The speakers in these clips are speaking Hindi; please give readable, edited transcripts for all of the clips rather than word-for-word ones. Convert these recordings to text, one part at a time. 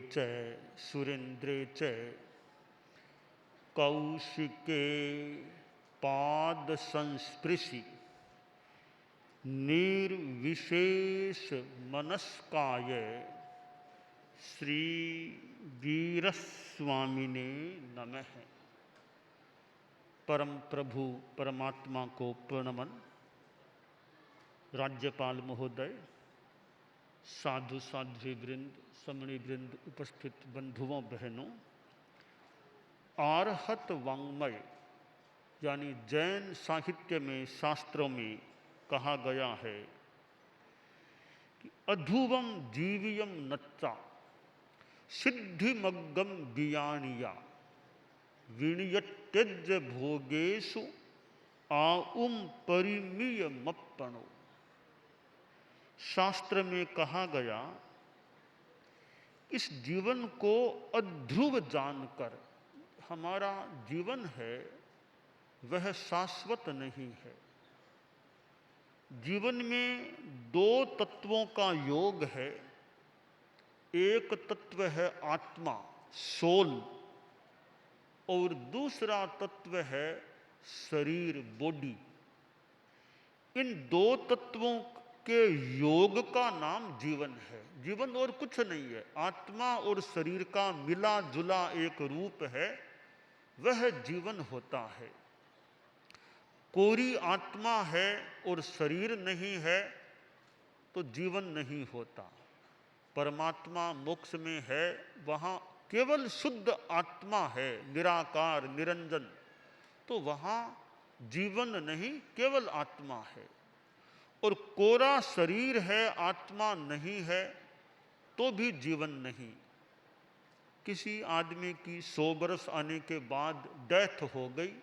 च सुरेन्द्रे च कौशिके पाद संस्पृशि निर्विशेष मनस्काय श्री वीरस्वामिने नमः। परम प्रभु परमात्मा को प्रणमन। राज्यपाल महोदय, साधु साध्वी वृंद, समणी वृंद, उपस्थित बंधुओं बहनों, आर्हत वाङ्मय यानी जैन साहित्य में, शास्त्रों में कहा गया है कि अधुवम जीवियम नच्चा सिद्धिमग्गम बियाणिया विणयत्यज भोगेषु आउम परिमीय मप्पणो। शास्त्र में कहा गया, इस जीवन को अध्रुव जानकर, हमारा जीवन है वह शाश्वत नहीं है। जीवन में दो तत्वों का योग है। एक तत्व है आत्मा, सोल, और दूसरा तत्व है शरीर, बॉडी। इन दो तत्वों के योग का नाम जीवन है। जीवन और कुछ नहीं है, आत्मा और शरीर का मिला जुला एक रूप है, वह जीवन होता है। कोरी आत्मा है और शरीर नहीं है तो जीवन नहीं होता। परमात्मा मोक्ष में है, वहाँ केवल शुद्ध आत्मा है, निराकार निरंजन, तो वहाँ जीवन नहीं, केवल आत्मा है। और कोरा शरीर है, आत्मा नहीं है, तो भी जीवन नहीं। किसी आदमी की 100 बरस आने के बाद डेथ हो गई,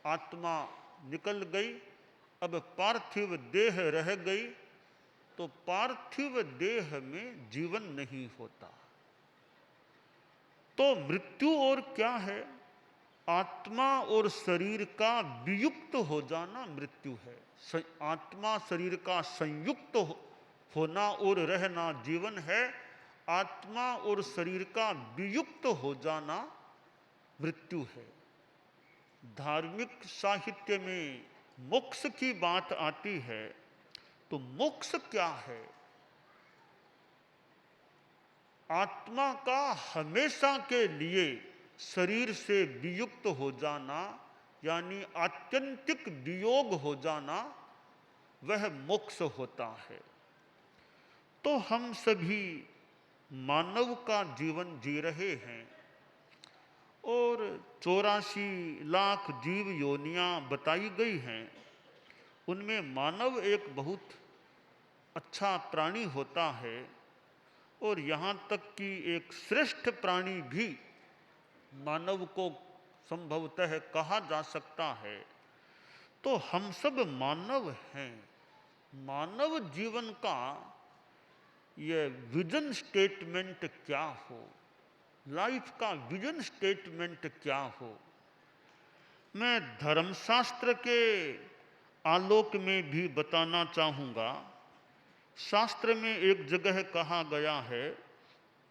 आत्मा निकल गई, अब पार्थिव देह रह गई, तो पार्थिव देह में जीवन नहीं होता। तो मृत्यु और क्या है? आत्मा और शरीर का वियुक्त हो जाना मृत्यु है। आत्मा शरीर का संयुक्त होना और रहना जीवन है। आत्मा और शरीर का वियुक्त हो जाना मृत्यु है। धार्मिक साहित्य में मोक्ष की बात आती है, तो मोक्ष क्या है? आत्मा का हमेशा के लिए शरीर से वियुक्त हो जाना, यानी आत्यंतिक वियोग हो जाना, वह मोक्ष होता है। तो हम सभी मानव का जीवन जी रहे हैं और 84 लाख जीव योनियां बताई गई हैं। उनमें मानव एक बहुत अच्छा प्राणी होता है, और यहाँ तक कि एक श्रेष्ठ प्राणी भी मानव को संभवतः कहा जा सकता है। तो हम सब मानव हैं। मानव जीवन का ये विजन स्टेटमेंट क्या हो, लाइफ का विजन स्टेटमेंट क्या हो? मैं धर्मशास्त्र के आलोक में भी बताना चाहूँगा। शास्त्र में एक जगह कहा गया है,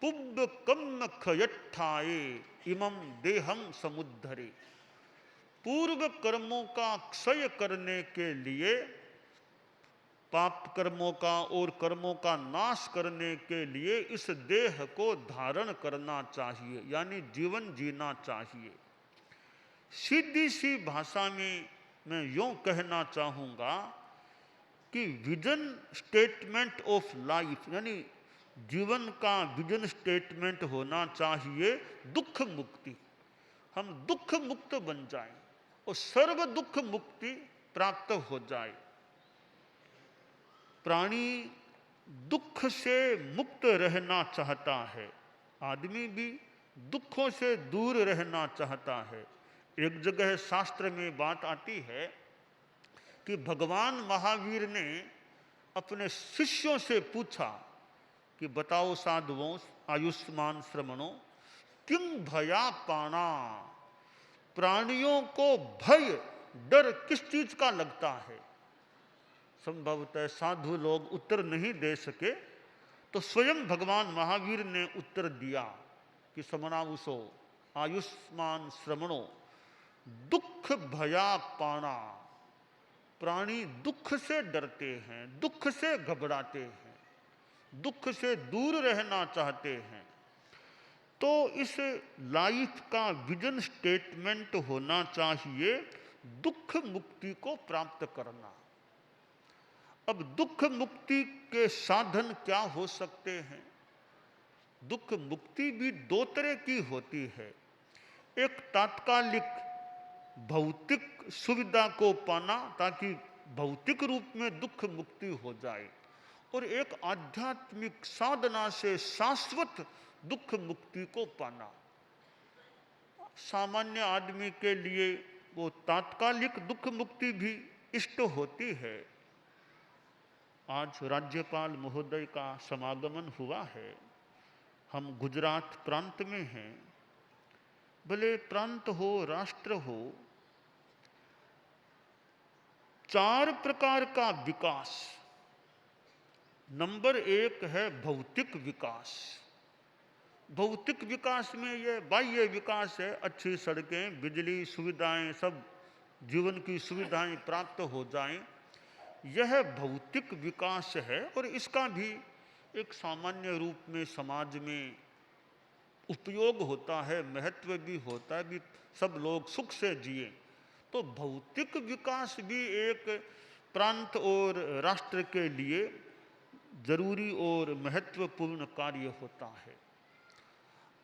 पुब्ब कम्म खयट्ठाये इमं देहम समुद्धरे। पूर्व कर्मों का क्षय करने के लिए, पाप कर्मों का और कर्मों का नाश करने के लिए इस देह को धारण करना चाहिए, यानी जीवन जीना चाहिए। सीधी सी भाषा में मैं यूं कहना चाहूँगा कि विजन स्टेटमेंट ऑफ लाइफ, यानी जीवन का विजन स्टेटमेंट होना चाहिए दुख मुक्ति। हम दुख मुक्त बन जाएं और सर्व दुख मुक्ति प्राप्त हो जाए। प्राणी दुख से मुक्त रहना चाहता है, आदमी भी दुखों से दूर रहना चाहता है। एक जगह शास्त्र में बात आती है कि भगवान महावीर ने अपने शिष्यों से पूछा कि बताओ साधुओं, आयुष्मान श्रमणों, किम भया पाणा, प्राणियों को भय, डर किस चीज का लगता है? संभवतः साधु लोग उत्तर नहीं दे सके, तो स्वयं भगवान महावीर ने उत्तर दिया कि समनावुसो आयुष्मान श्रमणो दुख भया पाणा। प्राणी दुख से डरते हैं, दुख से घबराते हैं, दुख से दूर रहना चाहते हैं। तो इस लाइफ का विजन स्टेटमेंट होना चाहिए दुख मुक्ति को प्राप्त करना। अब दुख मुक्ति के साधन क्या हो सकते हैं? दुख मुक्ति भी दो तरह की होती है। एक तात्कालिक भौतिक सुविधा को पाना ताकि भौतिक रूप में दुख मुक्ति हो जाए, और एक आध्यात्मिक साधना से शाश्वत दुख मुक्ति को पाना। सामान्य आदमी के लिए वो तात्कालिक दुख मुक्ति भी इष्ट होती है। आज राज्यपाल महोदय का समागमन हुआ है। हम गुजरात प्रांत में हैं। भले प्रांत हो, राष्ट्र हो, 4 प्रकार का विकास। नंबर 1 है भौतिक विकास। भौतिक विकास में ये बाह्य विकास है, अच्छी सड़कें, बिजली, सुविधाएं, सब जीवन की सुविधाएं प्राप्त हो जाएं, यह भौतिक विकास है। और इसका भी एक सामान्य रूप में समाज में उपयोग होता है, महत्व भी होता है, भी सब लोग सुख से जिए। तो भौतिक विकास भी एक प्रांत और राष्ट्र के लिए जरूरी और महत्वपूर्ण कार्य होता है।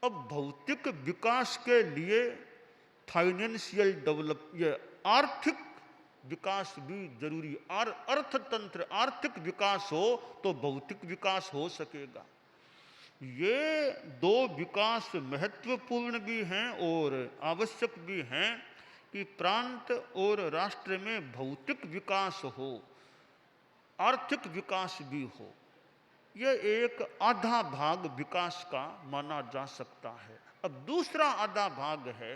अब भौतिक विकास के लिए फाइनेंशियल आर्थिक विकास भी जरूरी। अर्थतंत्र आर्थिक विकास हो तो भौतिक विकास हो सकेगा। ये 2 विकास महत्वपूर्ण भी हैं और आवश्यक भी हैं कि प्रांत और राष्ट्र में भौतिक विकास हो, आर्थिक विकास भी हो। यह एक आधा भाग विकास का माना जा सकता है। अब दूसरा आधा भाग है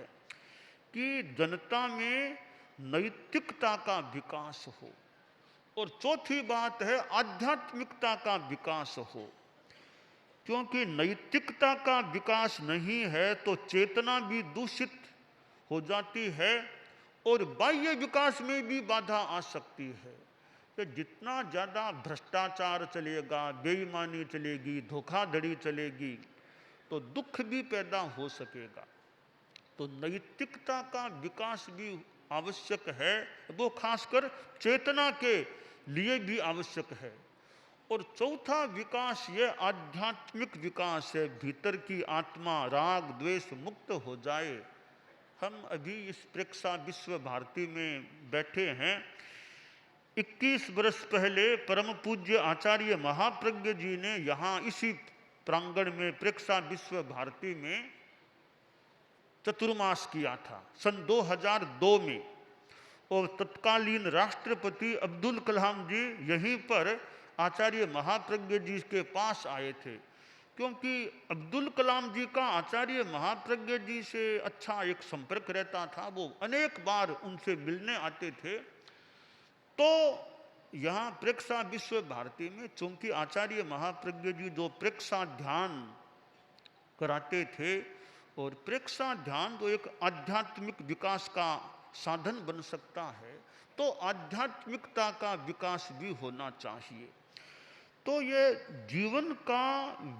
कि जनता में नैतिकता का विकास हो, और चौथी बात है आध्यात्मिकता का विकास हो। क्योंकि नैतिकता का विकास नहीं है तो चेतना भी दूषित हो जाती है और बाह्य विकास में भी बाधा आ सकती है। कि जितना ज़्यादा भ्रष्टाचार चलेगा, बेईमानी चलेगी, धोखाधड़ी चलेगी, तो दुख भी पैदा हो सकेगा। तो नैतिकता का विकास भी आवश्यक है, वो खासकर चेतना के लिए भी आवश्यक है। और चौथा विकास ये आध्यात्मिक विकास है, भीतर की आत्मा राग द्वेष मुक्त हो जाए। हम अभी इस प्रेक्षा विश्व भारती में बैठे हैं। 21 वर्ष पहले परम पूज्य आचार्य महाप्रज्ञ जी ने यहाँ इसी प्रांगण में प्रेक्षा विश्व भारती में चतुर्मास किया था सन 2002 में। और तत्कालीन राष्ट्रपति अब्दुल कलाम जी यहीं पर आचार्य महाप्रज्ञ जी के पास आए थे, क्योंकि अब्दुल कलाम जी का आचार्य महाप्रज्ञ जी से अच्छा एक संपर्क रहता था। वो अनेक बार उनसे मिलने आते थे। तो यहाँ प्रेक्षा विश्व भारती में चूंकि आचार्य महाप्रज्ञ जी जो प्रेक्षा ध्यान कराते थे, और प्रेक्षा ध्यान तो एक आध्यात्मिक विकास का साधन बन सकता है, तो आध्यात्मिकता का विकास भी होना चाहिए। तो ये जीवन का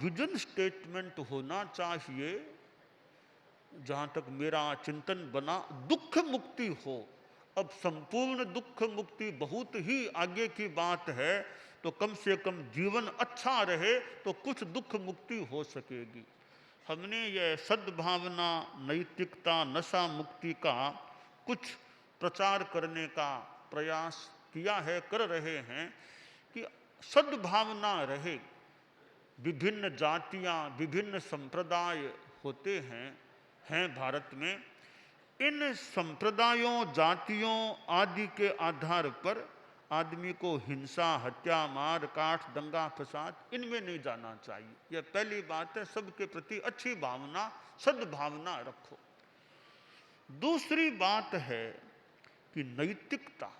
विजन स्टेटमेंट होना चाहिए। जहाँ तक मेरा चिंतन बना, दुख मुक्ति हो। अब संपूर्ण दुख मुक्ति बहुत ही आगे की बात है, तो कम से कम जीवन अच्छा रहे तो कुछ दुख मुक्ति हो सकेगी। हमने यह सद्भावना, नैतिकता, नशा मुक्ति का कुछ प्रचार करने का प्रयास किया है, कर रहे हैं कि सद्भावना रहे। विभिन्न जातियां, विभिन्न संप्रदाय होते हैं भारत में। इन संप्रदायों, जातियों आदि के आधार पर आदमी को हिंसा, हत्या, मार काट, दंगा फसाद इनमें नहीं जाना चाहिए। यह पहली बात है। सबके प्रति अच्छी भावना, सद्भावना रखो। दूसरी बात है कि नैतिकता।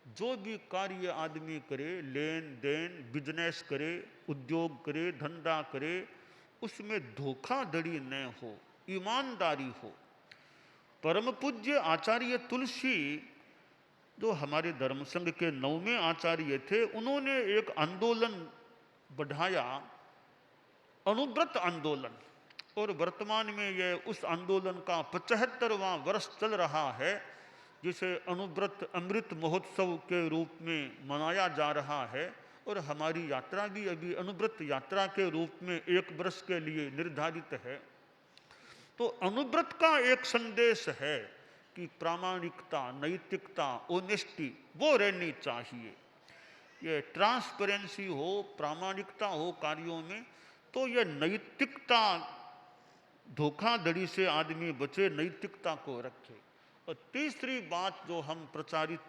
जो भी कार्य आदमी करे, लेन देन, बिजनेस करे, उद्योग करे, धंधा करे, उसमें धोखाधड़ी न हो, ईमानदारी हो। परम पूज्य आचार्य तुलसी, जो हमारे धर्म संघ के 9वें आचार्य थे, उन्होंने एक आंदोलन बढ़ाया, अनुव्रत आंदोलन, और वर्तमान में यह उस आंदोलन का 75वां वर्ष चल रहा है, जिसे अनुव्रत अमृत महोत्सव के रूप में मनाया जा रहा है। और हमारी यात्रा भी अभी अनुव्रत यात्रा के रूप में 1 वर्ष के लिए निर्धारित है। तो अनुव्रत का एक संदेश है कि प्रामाणिकता, नैतिकता, ऑनेस्टी वो रहनी चाहिए। ये ट्रांसपेरेंसी हो, प्रामाणिकता हो कार्यों में, तो ये नैतिकता, धोखाधड़ी से आदमी बचे, नैतिकता को रखे। और तीसरी बात जो हम प्रचारित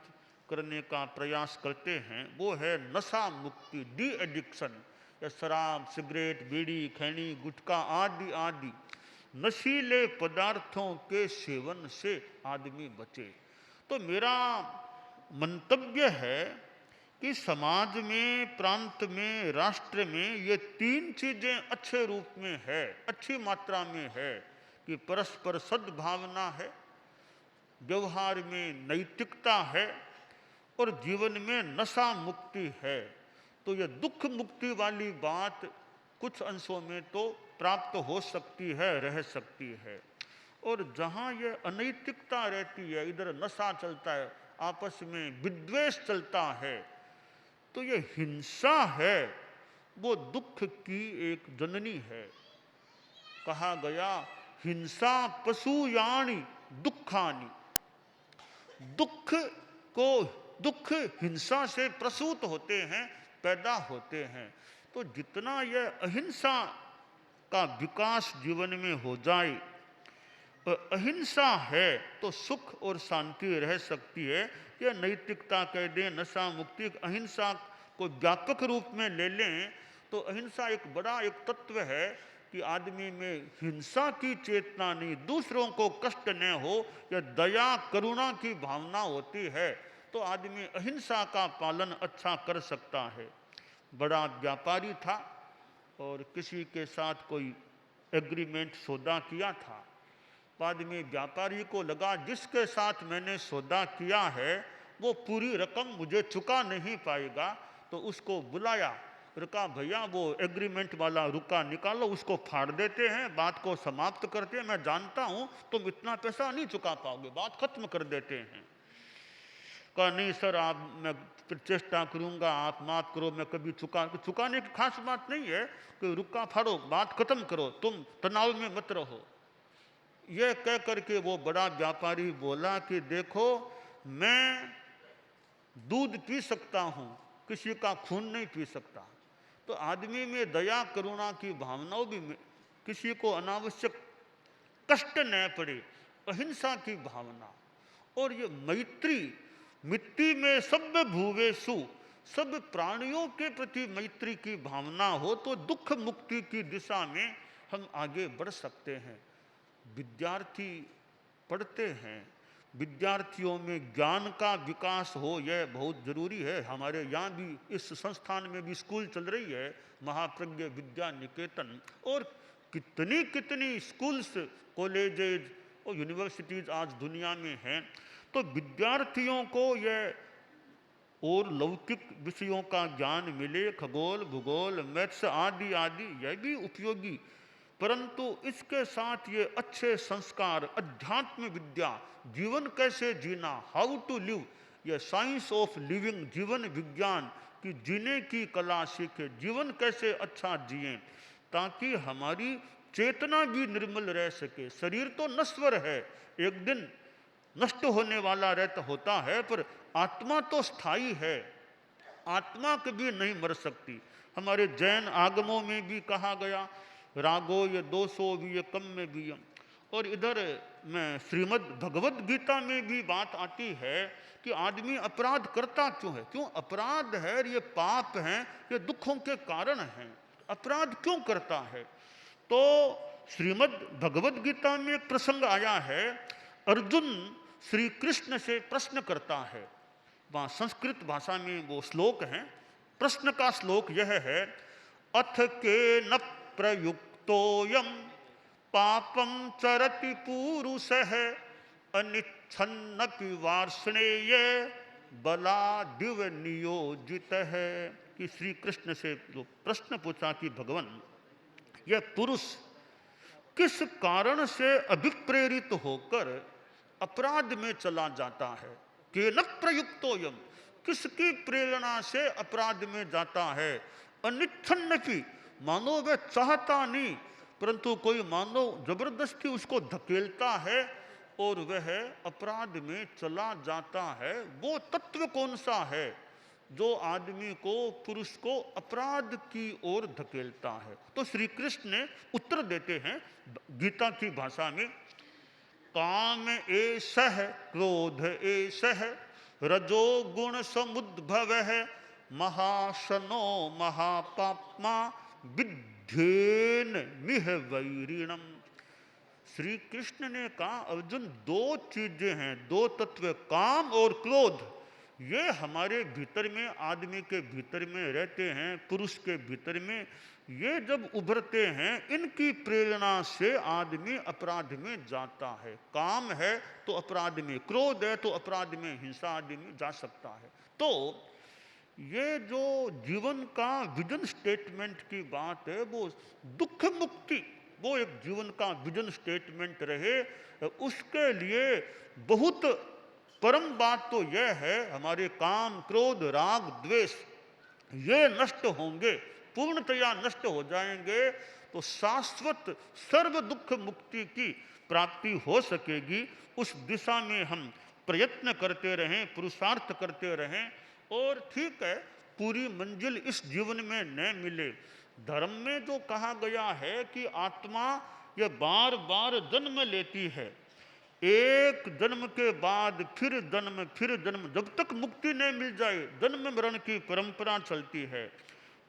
करने का प्रयास करते हैं वो है नशा मुक्ति, डी एडिक्शन। या शराब, सिगरेट, बीड़ी, खैनी, गुटखा आदि आदि नशीले पदार्थों के सेवन से आदमी बचे। तो मेरा मंतव्य है कि समाज में, प्रांत में, राष्ट्र में ये 3 चीजें अच्छे रूप में है, अच्छी मात्रा में है कि परस्पर सद्भावना है, व्यवहार में नैतिकता है और जीवन में नशा मुक्ति है। तो ये दुख मुक्ति वाली बात कुछ अंशों में तो प्राप्त हो सकती है, रह सकती है। और जहाँ ये अनैतिकता रहती है, इधर नशा चलता है, आपस में विद्वेष चलता है, तो ये हिंसा है, वो दुख की एक जननी है। कहा गया हिंसा पशुयानि दुखानि, दुख हिंसा से प्रसूत होते हैं, पैदा होते हैं। तो जितना यह अहिंसा का विकास जीवन में हो जाए, अहिंसा है तो सुख और शांति रह सकती है। यह नैतिकता कह दें, नशा मुक्ति, अहिंसा को व्यापक रूप में ले लें तो अहिंसा एक बड़ा एक तत्व है कि आदमी में हिंसा की चेतना नहीं, दूसरों को कष्ट न हो, या दया करुणा की भावना होती है तो आदमी अहिंसा का पालन अच्छा कर सकता है। बड़ा व्यापारी था और किसी के साथ कोई एग्रीमेंट, सौदा किया था। बाद में व्यापारी को लगा जिसके साथ मैंने सौदा किया है वो पूरी रकम मुझे चुका नहीं पाएगा, तो उसको बुलाया और कहा भैया वो एग्रीमेंट वाला रुका निकालो, उसको फाड़ देते हैं, बात को समाप्त करते हैं। मैं जानता हूँ तुम इतना पैसा नहीं चुका पाओगे, बात खत्म कर देते हैं। कहा नहीं सर, आप, मैं फिर चेष्टा करूंगा, आप माफ करो, मैं कभी चुकाने की खास बात नहीं है कि रुका फाड़ो, बात खत्म करो, तुम तनाव में मत रहो। यह कह करके वो बड़ा व्यापारी बोला कि देखो मैं दूध पी सकता हूँ, किसी का खून नहीं पी सकता। तो आदमी में दया करुणा की भावनाओं भी, किसी को अनावश्यक कष्ट न पड़े, अहिंसा की भावना, और ये मैत्री, मिट्टी में सब भूवेशु, सब प्राणियों के प्रति मैत्री की भावना हो तो दुख मुक्ति की दिशा में हम आगे बढ़ सकते हैं। विद्यार्थी पढ़ते हैं, विद्यार्थियों में ज्ञान का विकास हो, यह बहुत जरूरी है। हमारे यहाँ भी इस संस्थान में भी स्कूल चल रही है, महाप्रज्ञ विद्या निकेतन, और कितनी कितनी स्कूल्स, कॉलेजेज और यूनिवर्सिटीज आज दुनिया में हैं। तो विद्यार्थियों को यह और लौकिक विषयों का ज्ञान मिले, खगोल, भूगोल, मैथ्स आदि आदि, यह भी उपयोगी, परंतु इसके साथ ये अच्छे संस्कार, अध्यात्म विद्या, जीवन कैसे जीना, हाउ टू लिव, ये साइंस ऑफ लिविंग, जीवन विज्ञान की जीने की कला सीखे, जीवन कैसे अच्छा जिए, ताकि हमारी चेतना भी निर्मल रह सके। शरीर तो नश्वर है, एक दिन नष्ट होने वाला रहता होता है, पर आत्मा तो स्थायी है, आत्मा कभी नहीं मर सकती। हमारे जैन आगमों में भी कहा गया रागो ये 200 भी ये कम में भी। और इधर में श्रीमद् भगवद गीता में भी बात आती है कि आदमी अपराध करता क्यों है, क्यों अपराध है, ये पाप हैं, ये दुखों के कारण हैं, अपराध क्यों करता है। तो श्रीमद् भगवद गीता में एक प्रसंग आया है, अर्जुन श्री कृष्ण से प्रश्न करता है वहाँ संस्कृत भाषा में वो श्लोक हैं। प्रश्न का श्लोक यह है, अथ के न प्रयुक्तोयम पापम चरति पूरुषः अनिच्छन्नपि वार्ष्णेय बलादिव नियोजित है। कि श्री कृष्ण से जो प्रश्न पूछा कि भगवान, यह पुरुष किस कारण से अभिप्रेरित होकर अपराध में चला जाता है? केन प्रयुक्तोयम, किसकी प्रेरणा से अपराध में जाता है? अनिच्छन्नपि, मानो वह चाहता नहीं, परंतु कोई मानव जबरदस्ती उसको धकेलता है और वह अपराध में चला जाता है। वो तत्व कौन सा है जो आदमी को, पुरुष को अपराध की ओर धकेलता है? तो श्री कृष्ण ने उत्तर देते हैं गीता की भाषा में, काम एषः क्रोध एषः रजो गुण समुद्भव है महाशनो महापाप्मा विद्येन मिह वैरिणम। श्री कृष्ण ने कहा, अर्जुन दो चीजें हैं, दो तत्व, काम और क्रोध, ये हमारे भीतर में, आदमी के भीतर में रहते हैं, पुरुष के भीतर में। ये जब उभरते हैं, इनकी प्रेरणा से आदमी अपराध में जाता है। काम है तो अपराध में, क्रोध है तो अपराध में, हिंसा आदि में जा सकता है। तो ये जो जीवन का विजन स्टेटमेंट की बात है, वो दुख मुक्ति, वो एक जीवन का विजन स्टेटमेंट रहे, उसके लिए बहुत परम बात तो यह है, हमारे काम क्रोध राग द्वेष ये नष्ट होंगे, पूर्णतया नष्ट हो जाएंगे, तो शाश्वत सर्व दुख मुक्ति की प्राप्ति हो सकेगी। उस दिशा में हम प्रयत्न करते रहें, पुरुषार्थ करते रहें। और ठीक है, पूरी मंजिल इस जीवन में न मिले, धर्म में जो कहा गया है कि आत्मा ये बार बार जन्म लेती है, एक जन्म के बाद फिर जन्म, जब तक मुक्ति नहीं मिल जाए जन्म मरण की परंपरा चलती है।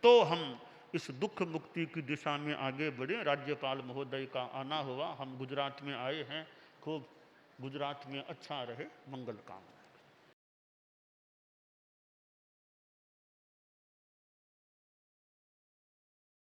तो हम इस दुख मुक्ति की दिशा में आगे बढ़े। राज्यपाल महोदय का आना हुआ, हम गुजरात में आए हैं, खूब गुजरात में अच्छा रहे, मंगल कामना।